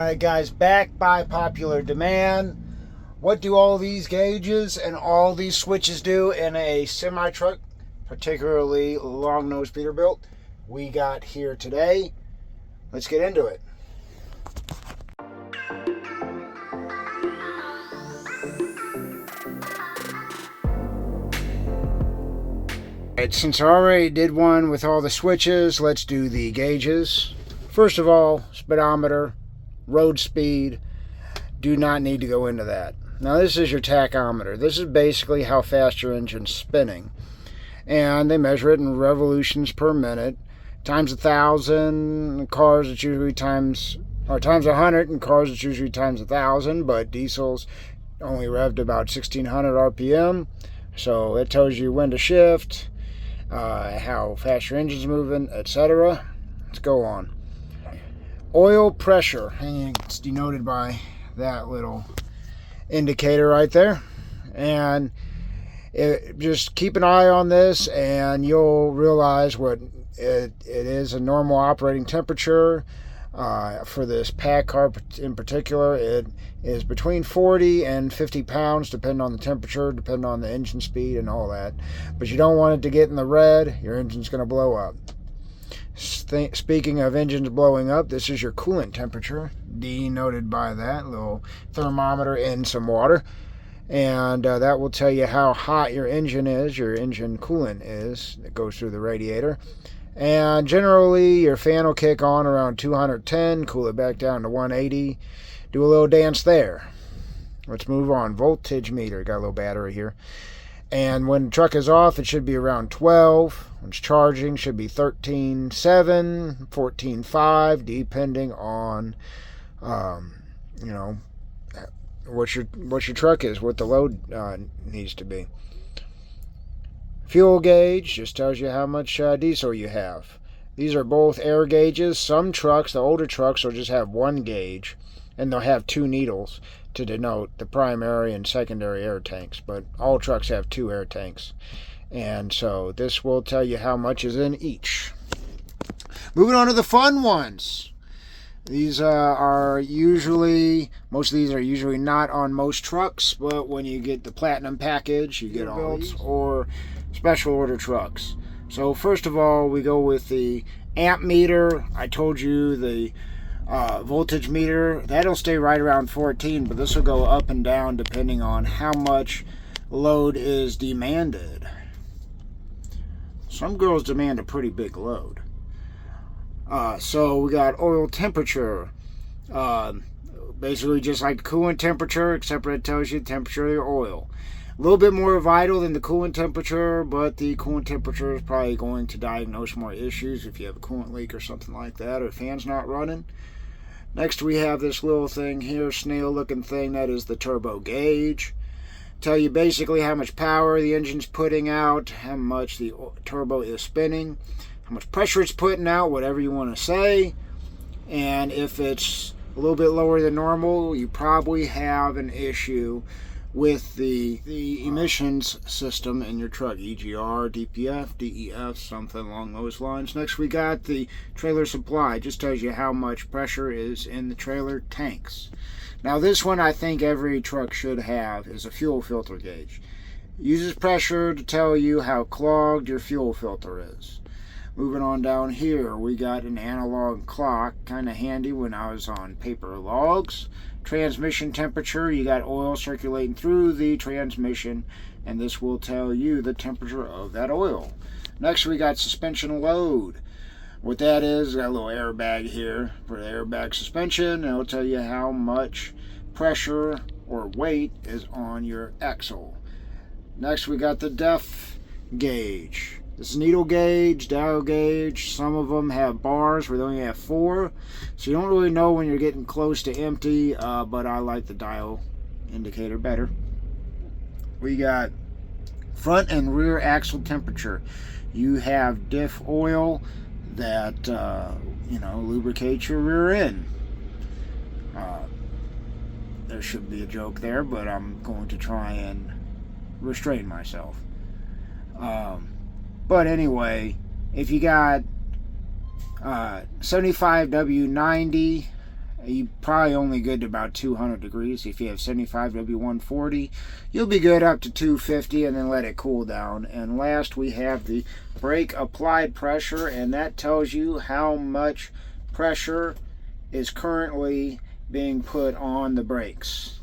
Alright guys, back by popular demand. What do all these gauges and all these switches do in a semi-truck, particularly long nose Peterbilt, we got here today? Let's get into it. Alright, since I already did one with all the switches, let's do the gauges. First of all, speedometer, road speed, do not need to go into that. Now this is your tachometer. This is basically how fast your engine's spinning. And they measure it in revolutions per minute. Times 1,000, cars it's usually times 100, and cars it's usually times 1,000, but diesels only revved about 1,600 RPM. So it tells you when to shift, how fast your engine's moving, etc. Let's go on. Oil pressure, and it's denoted by that little indicator right there. And just keep an eye on this and you'll realize what it is. A normal operating temperature for this pack car in particular. It is between 40 and 50 pounds depending on the temperature, depending on the engine speed and all that. But you don't want it to get in the red. Your engine's going to blow up. Speaking of engines blowing up, this is your coolant temperature, denoted by that little thermometer in some water. And that will tell you how hot your engine is, your engine coolant is, that goes through the radiator. And generally, your fan will kick on around 210, cool it back down to 180. Do a little dance there. Let's move on. Voltage meter, got a little battery here. And when the truck is off, it should be around 12. When it's charging, should be 13.7, 14.5, depending on, what your truck is, what the load needs to be. Fuel gauge just tells you how much diesel you have. These are both air gauges. Some trucks, the older trucks, will just have one gauge, and they'll have two needles to denote the primary and secondary air tanks, but all trucks have two air tanks, and so this will tell you how much is in each. Moving on to the fun ones. These are usually, most of these are usually not on most trucks, but when you get the platinum package, you get all these, or special order trucks. So first of all, we go with the amp meter. I told you the voltage meter, that'll stay right around 14, but this will go up and down depending on how much load is demanded. Some girls demand a pretty big load. So we got oil temperature, basically just like the coolant temperature, except for it tells you the temperature of your oil. A little bit more vital than the coolant temperature, but the coolant temperature is probably going to diagnose more issues if you have a coolant leak or something like that, or the fan's not running. Next we have this little thing here, snail looking thing, that is the turbo gauge. Tell you basically how much power the engine's putting out, how much the turbo is spinning, how much pressure it's putting out, whatever you want to say. And if it's a little bit lower than normal, you probably have an issue with the emissions system in your truck, EGR, DPF, DEF, something along those lines. Next we got the trailer supply. It just tells you how much pressure is in the trailer tanks. Now this one I think every truck should have is a fuel filter gauge. It uses pressure to tell you how clogged your fuel filter is. Moving on down here, we got an analog clock, kind of handy when I was on paper logs. Transmission temperature, you got oil circulating through the transmission, and this will tell you the temperature of that oil. Next we got suspension load. What that is, got a little airbag here for the airbag suspension, and it'll tell you how much pressure or weight is on your axle. Next we got the depth gauge. This is needle gauge, dial gauge. Some of them have bars where they only have 4, so you don't really know when you're getting close to empty, but I like the dial indicator better. We got front and rear axle temperature. You have diff oil that lubricates your rear end. There should be a joke there, but I'm going to try and restrain myself. But anyway, if you got 75W90 You probably only good to about 200 degrees. If you have 75, it'll be 140. You'll be good up to 250 and then let it cool down. And last we have the brake applied pressure, and that tells you how much pressure is currently being put on the brakes.